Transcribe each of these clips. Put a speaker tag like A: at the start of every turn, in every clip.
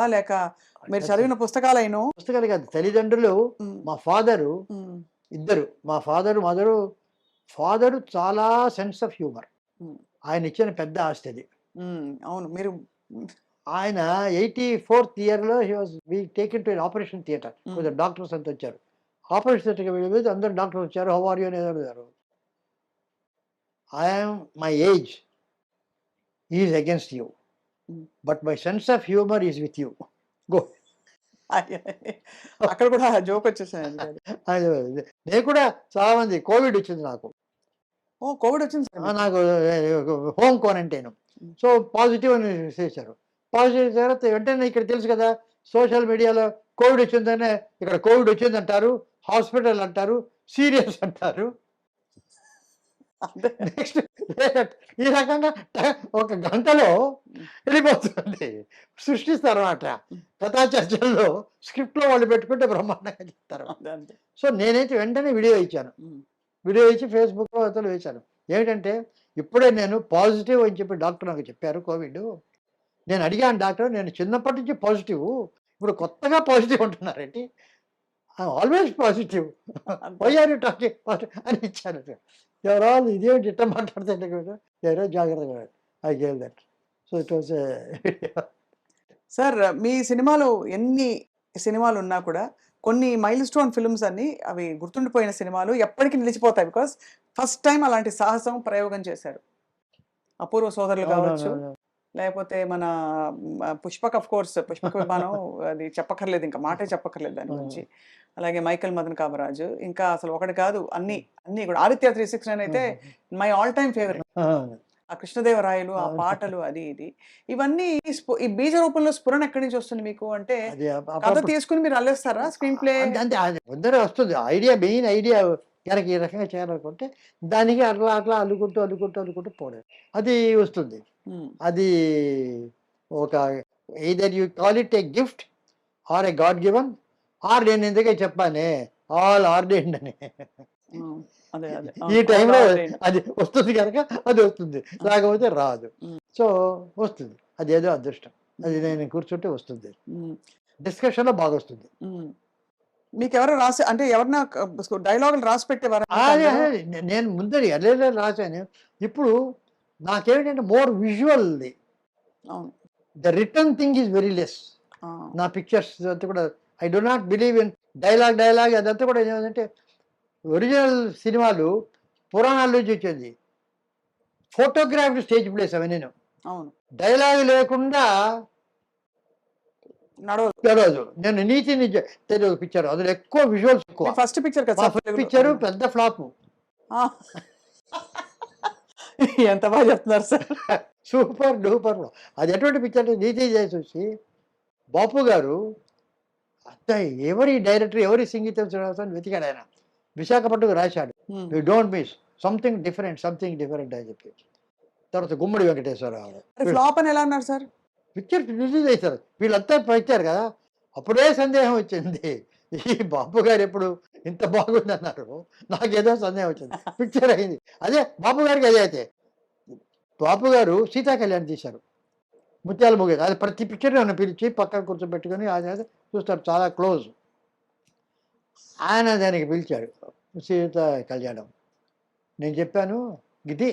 A: లేక మీరు చదివిన పుస్తకాలైనో?
B: పుస్తకాలు కాదు, తల్లిదండ్రులు.
A: హ్మ్.
B: మా ఫాదరు
A: హ్మ్.
B: ఇద్దరు, మా ఫాదరు మదరు. ఫాదరు చాలా సెన్స్ ఆఫ్ హ్యూమర్.
A: హ్మ్.
B: ఆయన ఇచ్చిన పెద్ద ఆస్తి అది.
A: అవును. మీరు
B: ఆయన 84th ఇయర్‌లో he was taken to an operation theatre.
A: Hmm.
B: కొంచెం డాక్టర్స్ అంతా వచ్చారు. ఆపరేషన్ థియేటర్‌కి వెళ్ళిపోతే అందరూ డాక్టర్స్ వచ్చారు. హౌ ఆర్ యూ అని అడిగారు. I am my age is against you.
A: Hmm.
B: But my sense of humour is with you. Go.
A: అక్కడ కూడా జోక్ వచ్చేసాయండి అది.
B: అది నేను కూడా చాలామంది కోవిడ్ వచ్చింది నాకు.
A: ఓహ్! కోవిడ్ వచ్చింది సార్ మీకు?
B: నాకు హోమ్ క్వారంటైన్.
A: హ్మ్.
B: సో, పాజిటివ్ అని చేశారు. పాజిటివ్ తర్వాత వెంటనే ఇక్కడ తెలుసు కదా! సోషల్ మీడియాలో కోవిడ్ వచ్చిందనే ఇక్కడ కోవిడ్ వచ్చిందంటారు, హాస్పిటల్ అంటారు, సీరియస్ అంటారు.
A: అదే.
B: నెక్స్ట్ ఈ రకంగా ఒక గంటలో వెళ్ళిపోతుంది. సృష్టిస్తారన్నమాట.
A: హ్మ్.
B: కథా చర్చల్లో స్క్రిప్ట్‌లో వాళ్ళు పెట్టుకుంటే బ్రహ్మాండంగా చెప్తారు.
A: అంతే. అంతే.
B: సో, నేనైతే వెంటనే వీడియో ఇచ్చాను.
A: హ్మ్.
B: వీడియో ఇచ్చి ఫేస్‌బుక్‌లో అవతల వేశాను. ఏమిటంటే, ఇప్పుడే నేను పాజిటివ్ అని చెప్పి డాక్టర్ నాకు చెప్పారు కోవిడ్. నేను అడిగాను డాక్టర్, నేను చిన్నప్పటి నుంచి పాజిటివ్. ఇప్పుడు కొత్తగా పాజిటివ్ అంటున్నారేంటి? I am always positive.
A: అంతే.
B: Why are you talking positive అని ఇచ్చాను. దే ఆల్ ఇదేంటి ఇట్ట మాట్లాడుతుంటే కదా! జాగ్రత్తగా I gave that. So, it was
A: sir మీ సినిమాలు ఎన్ని సినిమాలున్నా కూడా కొన్ని మైల్‌స్టోన్ ఫిల్మ్స్ అన్ని అవి గుర్తుండిపోయిన సినిమాలు ఎప్పటికి నిలిచిపోతాయి. బికాజ్ ఫస్ట్ టైమ్ అలాంటి సాహసం ప్రయోగం చేశారు. 'అపూర్వ సోదరులు' కావచ్చు,
B: అవునవునవును.
A: లేకపోతే మన 'పుష్పక్' ఆఫ్ కోర్స్ 'పుష్పక విమానం' అది చెప్పక్కర్లేదు, ఇంకా మాటే చెప్పక్కర్లేదు దాని గురించి.
B: అవును.
A: అలాగే 'మైకేల్ మదన్ కామరాజు' ఇంకా అసలు ఒకటి కాదు అన్నీ కూడా 'ఆదిత్య 369' అయితే మై ఆల్ టైమ్ ఫేవరెట్.
B: అవును.
A: ఆ 'కృష్ణదేవరాయలు' ఆ
B: అవును.
A: పాటలు అది ఇది. ఇవన్నీ ఈ బీజ రూపంలో స్ఫురణ ఎక్కడి నుంచి వస్తుంది మీకు? అంటే
B: అది
A: కథ
B: అప్పుడప్పుడు
A: తీసుకొని మీరు అల్లేస్తారా స్క్రీన్ ప్లే?
B: అంతే అంతే అది ముందరే వస్తుంది. ఐడియా మెయిన్ ఐడియా గనక ఈ రకంగా చేయాలనుకుంటే, దానికి అట్లా అట్లా అల్లుకుంటూ, అల్లుకుంటూ, అల్లుకుంటూ పోవడం. అది వస్తుంది.
A: హ్మ్.
B: అది ఒక either you call it a gift or a god given or నేను ఇందాకే చెప్పానే ఆల్ ఆర్డైన్డ్ అని.
A: హ్మ్. అదే. అదే.
B: ఈ
A: అవును. ఆల్
B: టైంలో
A: ఆర్డైన్డ్.
B: అది వస్తుంది గనక అది వస్తుంది.
A: ఆ!
B: లేకపోతే రాదు.
A: హ్మ్.
B: సో, వస్తుంది. అదేదో అదృష్టం. అది
A: హ్మ్.
B: నేను కూర్చుంటే వస్తుంది.
A: హ్మ్.
B: డిస్కషన్‌లో బాగొస్తుంది.
A: హ్మ్. మీకెవరు రాసి అంటే ఎవరన్నా డైలాగులు రాసి పెట్టేవారా మీకు
B: అదే.
A: అందరూ?
B: అదే. నేను ముందర ఎర్లీ‌గా రాసాను. ఇప్పుడు నాకేమిటంటే మోర్ విజువల్‌ది.
A: అవును.
B: The written thing is very less.
A: ఆ!
B: నా పిక్చర్స్ అంతా కూడా I do not believe in dialogue అదంతా కూడా ఏమంటే ఒరిజినల్ సినిమాలు పురాణాల నుంచి వచ్చింది. ఫోటోగ్రాఫ్డ్ స్టేజ్ ప్లేస్ అవన్నీను.
A: అవును.
B: డైలాగ్ లేకుండా
A: నడవదు.
B: తెలవదు. నేను నీతి నిజ తెలుగు పిక్చర్ అందులో ఎక్కువ విజువల్స్ ఎక్కువ.
A: మీ ఫస్ట్ పిక్చర్ కదా
B: మా
A: సార్
B: ఫస్ట్
A: తెలుగులో.
B: పిక్చరు
A: అవును.
B: పెద్ద ఫ్లాపు.
A: ఆ! ఎంత బాగా చెప్తున్నారు సార్.
B: Super duper. అది ఎటువంటి పిక్చర్ అంటే 'నీతి జయసూసి' బాపు గారు అంత ఎవరి డైరెక్టర్, ఎవరి సంగీతం శ్రీనివాసన్ అని వెతికాడాయన. విశాఖపట్నంకి రాశాడు.
A: హ్మ్.
B: You don't miss something different అని చెప్పి. తర్వాత గుమ్మడి వెంకటేశ్వరరావు.
A: మరి ఫ్లాప్ అని ఎలా అన్నారు సార్?
B: పిక్చర్ రిలీజ్ చేశారు. వీళ్ళంతా పెట్టారు కదా! అప్పుడే సందేహం వచ్చింది. ఈ బాపు గారు ఎప్పుడు ఇంత బాగుందన్నారు. నాకేదో సందేహం వచ్చింది. పిక్చర్ అయింది. అదే బాపు గారికి అదే అయితే. బాపు గారు 'సీతా కళ్యాణ్' తీశారు. ముత్యాల ముగ్గు. అది ప్రతి పిక్చర్ నన్ను పిలిచి పక్కన కూర్చోబెట్టుకొని ఆయన చూస్తారు చాలా క్లోజ్. ఆయన దానికి పిలిచాడు. 'సీత కళ్యాణం.' నేను చెప్పాను ఇది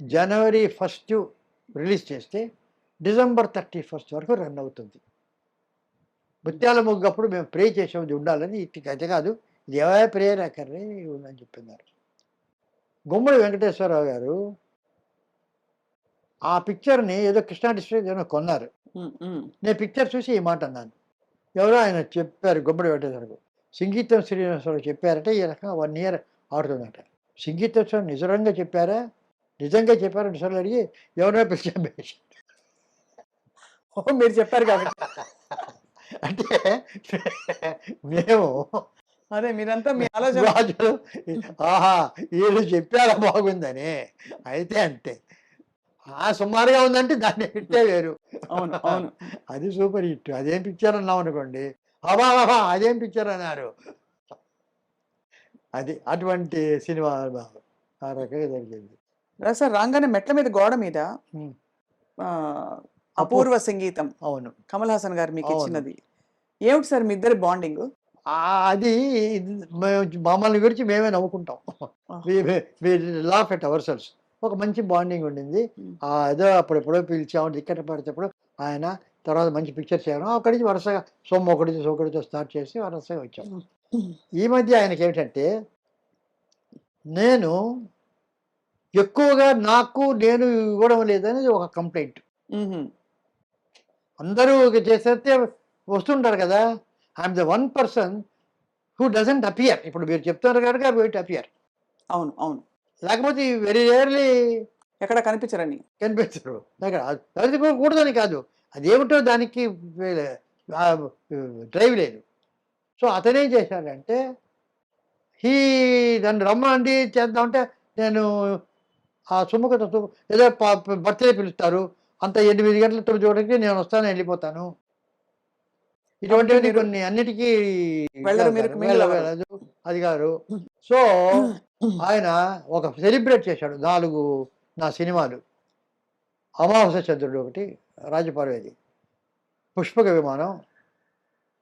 B: జనవరి 1 రిలీజ్ చేస్తే డిసెంబర్ 31 వరకు రన్ అవుతుంది. ముత్యాల ముగ్గప్పుడు మేము ప్రే చేసాం ఇది ఉండాలని. ఇటు కథ కాదు. ఇది ఎవరి ప్రేయర్ అక్కర్లే ఉందని చెప్పన్నారు. గుమ్మడి వెంకటేశ్వరరావు గారు ఆ పిక్చర్‌ని ఏదో కృష్ణా డిస్ట్రిక్ట్ ఏదో కొన్నారు.
A: హ్మ్. హ్మ్.
B: నేను పిక్చర్ చూసి ఈ మాట అన్నాను. ఎవరో ఆయన చెప్పారు గుమ్మడి వెంకటేశ్వరరావు. సంగీతం శ్రీనివాసరావు చెప్పారట ఈ రకంగా 1 ఇయర్ ఆడుతుందట. సంగీతం నిజంగా చెప్పారా? నిజంగా చెప్పారా అని సార్లు అడిగి ఎవరినో పిలిచి అమ్మేశారు.
A: ఓహ్! మీరు చెప్పారు కాబట్టి.
B: అంటే మేము
A: అదే మీరంతా మీ ఆలోచన.
B: రాజులు ఆహా! ఈళ్ళు చెప్పారా బాగుందని. అయితే అంతే. సుమారుగా ఉందంటే దాని హిట్టే వేరు.
A: అవును. అవును.
B: అది సూపర్ హిట్. అదేం పిక్చర్ అన్నామనుకోండి. అబ్బబ్బబ్బా! అదేం పిక్చర్ అన్నారు. అది. అటువంటి సినిమా ఆ రకంగా జరిగింది.
A: సార్ రాంగానే మెట్ల మీద గోడ మీద
B: హ్మ్.
A: ఆహ్, అపూర్వ సంగీతం
B: అవును.
A: కమల్ హాసన్ గారు మీకు
B: అవును.
A: ఇచ్చినది. ఏమిటి సార్ మీ ఇద్దరి బాండింగ్?
B: అది మమ్మల్ని గురించి మేమే నవ్వుకుంటాం. వి లాఫ్ ఎట్ అవర్ సెల్వ్స్. ఒక మంచి బాండింగ్ ఉండింది. ఏదో అప్పుడెప్పుడో పిలిచాము టికెట్ పడేటప్పుడు ఆయన. తర్వాత మంచి పిక్చర్ చేయడం. అక్కడి నుంచి వరుసగా ఒకటితో స్టార్ట్ చేసి వరుసగా వచ్చాం. ఈ మధ్య ఆయనకేమిటంటే, నేను ఎక్కువగా నేను ఇవ్వడం లేదనేది ఒక కంప్లెయింట్. అందరూ చేసేస్తే వస్తుంటారు కదా! I'm the one person who doesn't appear. ఇప్పుడు మీరు చెప్తున్నారు కనుక వెయిట్ అపియర్.
A: అవును. అవును.
B: లేకపోతే వెరీ రేర్లీ
A: ఎక్కడ కనిపించరని.
B: కనిపించరు. అది కూడదని కాదు. అదేమిటో దానికి డ్రైవ్ లేదు. సో అతనేం చేశాడంటే, నన్ను రమ్మండి చేద్దామంటే, నేను ఆ సుముఖత ఏదో బర్త్డే పిలుస్తారు. అంత 8 గంటల 9 గంటలకి నేను వస్తాను, వెళ్ళిపోతాను. ఇటువంటివి కొన్ని అన్నిటికీ
A: వెళ్ళరు మీరు,
B: వెళ్ళదు అది గారు. సో ఆయన ఒక సెలబ్రేట్ చేశాడు 4 నా సినిమాలు. అమావాస్య చంద్రుడు ఒకటి, రాజపార్వతి, పుష్పక విమానం,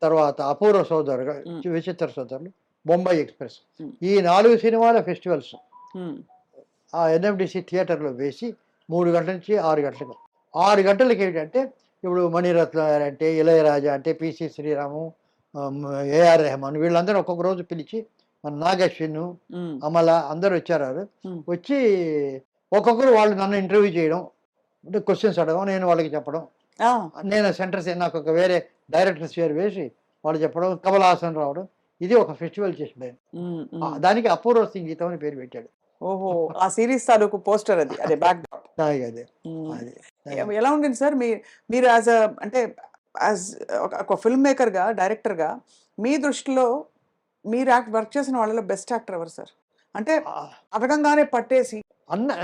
B: తర్వాత అపూర్వ సోదరు, విచిత్ర సోదరులు, బొంబాయి ఎక్స్ప్రెస్. ఈ 4 సినిమాల ఫెస్టివల్స్ ఆ ఎన్ఎండిసి థియేటర్లో వేసి 3 గంటల నుంచి 6 గంటలకు. 6 గంటలకి ఏంటంటే, ఇప్పుడు మణిరత్న అంటే, ఇళయరాజా అంటే, పిసి శ్రీరాము, ఏఆర్ రెహమాన్, వీళ్ళందరూ ఒక్కొక్క రోజు పిలిచి, మన నాగశ్విన్, అమల అందరూ వచ్చారు. వచ్చి ఒక్కొక్కరు వాళ్ళు నన్ను ఇంటర్వ్యూ చేయడం, అంటే క్వశ్చన్స్ అడగడం, నేను వాళ్ళకి చెప్పడం. నేను సెంటర్స్ నాకు ఒక వేరే డైరెక్టర్స్ పేరు వేసి వాళ్ళు చెప్పడం, కమల్ హాసన్ రావడం. ఇది ఒక ఫెస్టివల్ చేసాడు ఆయన. దానికి అపూర్వ సంగీతం అని పేరు పెట్టాడు.
A: ఓహో! ఆ సీరీస్ తాలూకు పోస్టర్ అది. అదే బ్యాక్ డ్రాప్.
B: అదే.
A: ఎలా ఉండింది సార్ మీరు అంటే ఒక ఫిల్మ్ మేకర్‌గా, డైరెక్టర్‌గా మీ దృష్టిలో మీరు వర్క్ చేసిన వాళ్ళలో బెస్ట్ యాక్టర్ ఎవరు సార్? అంటే అడగంగానే పట్టేసి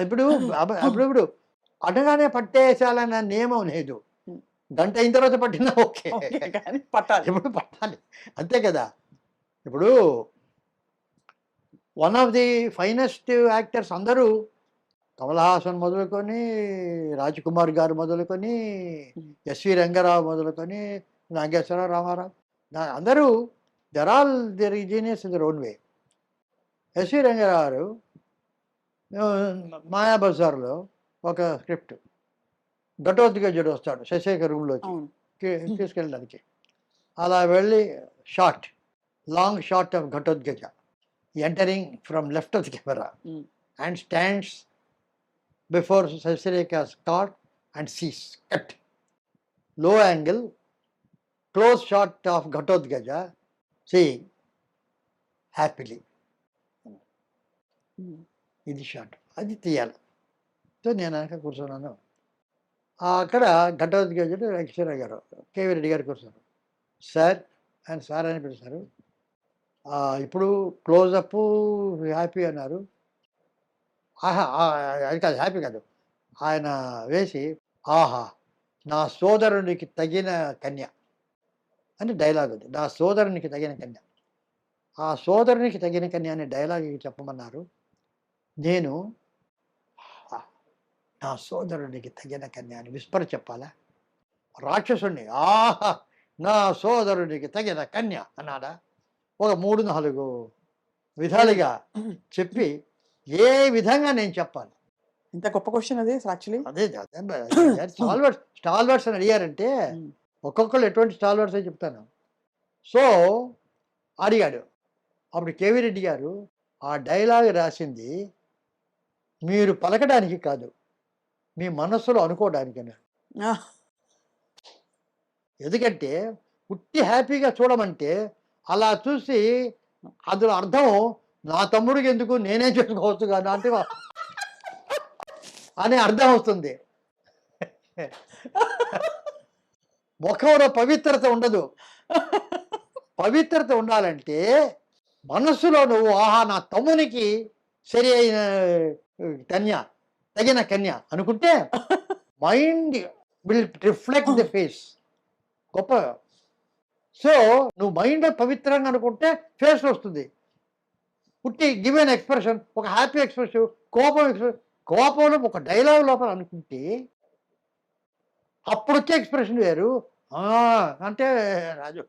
B: ఇప్పుడు అడగానే పట్టేసాలన్న నియమం లేదు. గంట అయిన తర్వాత పట్టినా ఓకే.
A: కానీ పట్టాలి.
B: ఇప్పుడు పట్టాలి. అంతే కదా! ఇప్పుడు one of the finest actors అందరూ, కమల్ హాసన్ మొదలుకొని, రాజ్ కుమార్ గారు మొదలుకొని, ఎస్వి రంగారావు మొదలుకొని, నాగేశ్వరరావు, రామారావు, అందరూ their all their genius in their own way. S V Ranga Rao garu మాయాబజార్లో ఒక స్క్రిప్ట్, ఘటోద్గజుడు వస్తాడు శశేఖర్ రూమ్లోకి తీసుకెళ్ళడానికి. అలా వెళ్ళి long shot of Ghatotkacha entering from left of the camera and stands before Sasireka's cot and sees. Cut. Low angle, close shot of Ghatotkacha seeing happily. ఇది shot, అది తీయాలి. సో నేను వెనక కూర్చున్నాను. అక్కడ ఘటోద్గజుడు వెంకటేశ్వర గారు, కేవీ రెడ్డి గారు కూర్చున్నారు. సార్ ఆయన సార్ అని పిలుస్తారు. ఇప్పుడు క్లోజప్ హ్యాపీ అన్నారు. అది కాదు, హ్యాపీ కాదు. ఆయన వేసి, ఆహా నా సోదరునికి తగిన కన్య అని డైలాగ్ ఉంది. నా సోదరునికి తగిన కన్య. ఆ సోదరునికి తగిన కన్య అనే డైలాగ్ చెప్పమన్నారు. నేను నా సోదరునికి తగిన కన్య అని విస్పర్ చెప్పాలా? రాక్షసుణ్ణి ఆహా నా సోదరునికి తగిన కన్య అన్నాడా? ఒక 3-4 విధాలుగా చెప్పి ఏ విధంగా నేను చెప్పాలి?
A: ఇంత గొప్ప క్వశ్చన్ అది యాక్చువల్లీ.
B: అదే స్టాల్వర్డ్స్ అని అడిగారంటే ఒక్కొక్కరు ఎటువంటి స్టాల్వర్డ్స్ అని చెప్తాను. సో అడిగాడు. అప్పుడు కేవీ రెడ్డి గారు ఆ డైలాగ్ రాసింది మీరు పలకడానికి కాదు, మీ మనస్సులో అనుకోవడానికి అన్నారు. ఎందుకంటే పుట్టి హ్యాపీగా చూడమంటే అలా చూసి అందులో అర్థం నా తమ్ముడికి ఎందుకు, నేనే చేసుకోవచ్చు కదా అంటే అనే అర్థం వస్తుంది. ముఖంలో పవిత్రత ఉండదు. పవిత్రత ఉండాలంటే మనస్సులో నువ్వు ఆహా నా తమ్మునికి సరి అయిన కన్య, తగిన కన్య అనుకుంటే mind will reflect the face. గొప్ప. సో నువ్వు మైండ్ పవిత్రంగా అనుకుంటే ఫేస్ వస్తుంది. పుట్టి గివెన్ ఎక్స్ప్రెషన్, ఒక హ్యాపీ ఎక్స్ప్రెషన్, కోపంలో ఒక డైలాగ్ లోపల అనుకుంటే అప్పుడు వచ్చే ఎక్స్ప్రెషన్ వేరు. ఆ! అంటే రాజు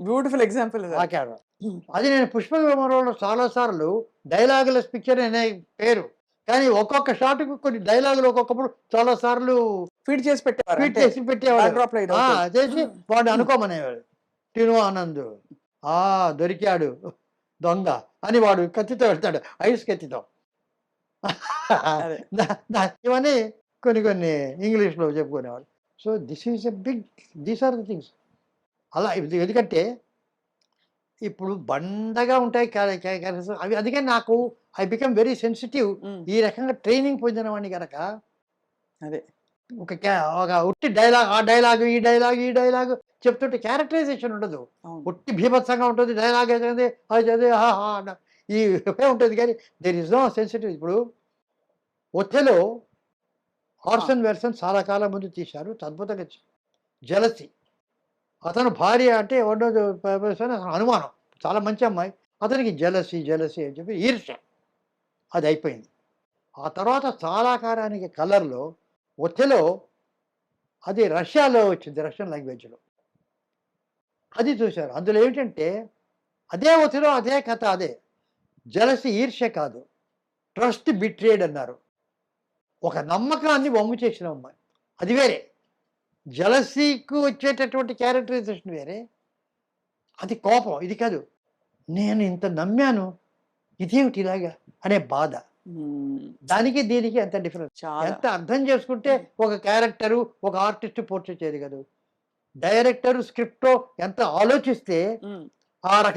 A: బ్యూటిఫుల్ ఎగ్జాంపుల్
B: ఆకాడు. అది నేను 'పుష్ప విమానంలో' చాలా సార్లు డైలాగులెస్ పిక్చర్ అనే పేరు. కానీ ఒక్కొక్క షాట్‌కి కొన్ని డైలాగులు ఒక్కొక్కప్పుడు చాలా సార్లు
A: ఫీడ్ చేసి పెట్టేవారు
B: ఫీడ్
A: అంటే
B: చేసి పెట్టేవాడు.
A: backdrop లో ఇది
B: ఆ!
A: అవుతుంది.
B: చేసి వాడిని అనుకోమనేవాడు. 'టిను ఆనంద్' దొరికాడు దొంగ అని వాడు కత్తితో వెళ్తాడు. ఐస్ కత్తితో.
A: అదే.
B: ఇవన్నీ కొన్ని కొన్ని ఇంగ్లీష్‌లో చెప్పుకునేవాడు. So, these are the things. అలా ఎందుకంటే ఇప్పుడు బండగా ఉంటాయి క్యారెక్టర్స్ అవి. అందుకని నాకు I become very sensitive.
A: Um,
B: ఈ రకంగా ట్రైనింగ్ పొందిన వాడిని గనక
A: అదే.
B: ఒక ఉట్టి ఈ డైలాగ్ చెప్తుంటే క్యారెక్టరైజేషన్ ఉండదు.
A: అవును.
B: ఉట్టి బీభత్సంగా ఉంటుంది. డైలాగ్ ఏదైంది అది చదివి ఆహా! ఈ ఉంటుంది కానీ దేర్ ఇస్ నో సెన్సిటివ్. ఇప్పుడు 'ఒథెలో' ఆర్సన్ వెల్సన్ చాలా కాలం ముందు తీశారు. అద్భుతంగా జెలసీ. అతను భార్య అంటే ఎవరినో అనుమానం. చాలా మంచి అమ్మాయి. అతనికి జెలసీ అని చెప్పి ఈర్ష్య. అది అయిపోయింది. ఆ తర్వాత చాలా కాలానికి 'కలర్‌లో' 'ఒథెలో' అది రష్యాలో వచ్చింది. రష్యన్ లాంగ్వేజ్‌లో. అది చూశారు. అందులో ఏమిటంటే అదే 'ఒథెలో' అదే కథ అదే. జెలసీ ఈర్ష్య కాదు. ట్రస్ట్ బిట్రేడ్ అన్నారు. ఒక నమ్మకాన్ని వమ్ము చేసిన అమ్మాయి. అది వేరే. జెలసీకి వచ్చేటటువంటి క్యారెక్టరైజేషన్ వేరే. అది కోపం. ఇది కాదు. నేను ఇంత నమ్మాను. ఇదేమిటి ఇలాగా అనే బాధ.
A: ఉమ్,
B: దానికి దీనికి ఎంత డిఫరెన్స్.
A: చాలా.
B: ఎంత అర్థం చేసుకుంటే ఒక క్యారెక్టరు, ఒక ఆర్టిస్ట్ పోర్ట్రేట్ చేయగలదు. డైరెక్టర్ స్క్రిప్టో ఎంత ఆలోచిస్తే
A: ఉమ్.
B: ఆ రకం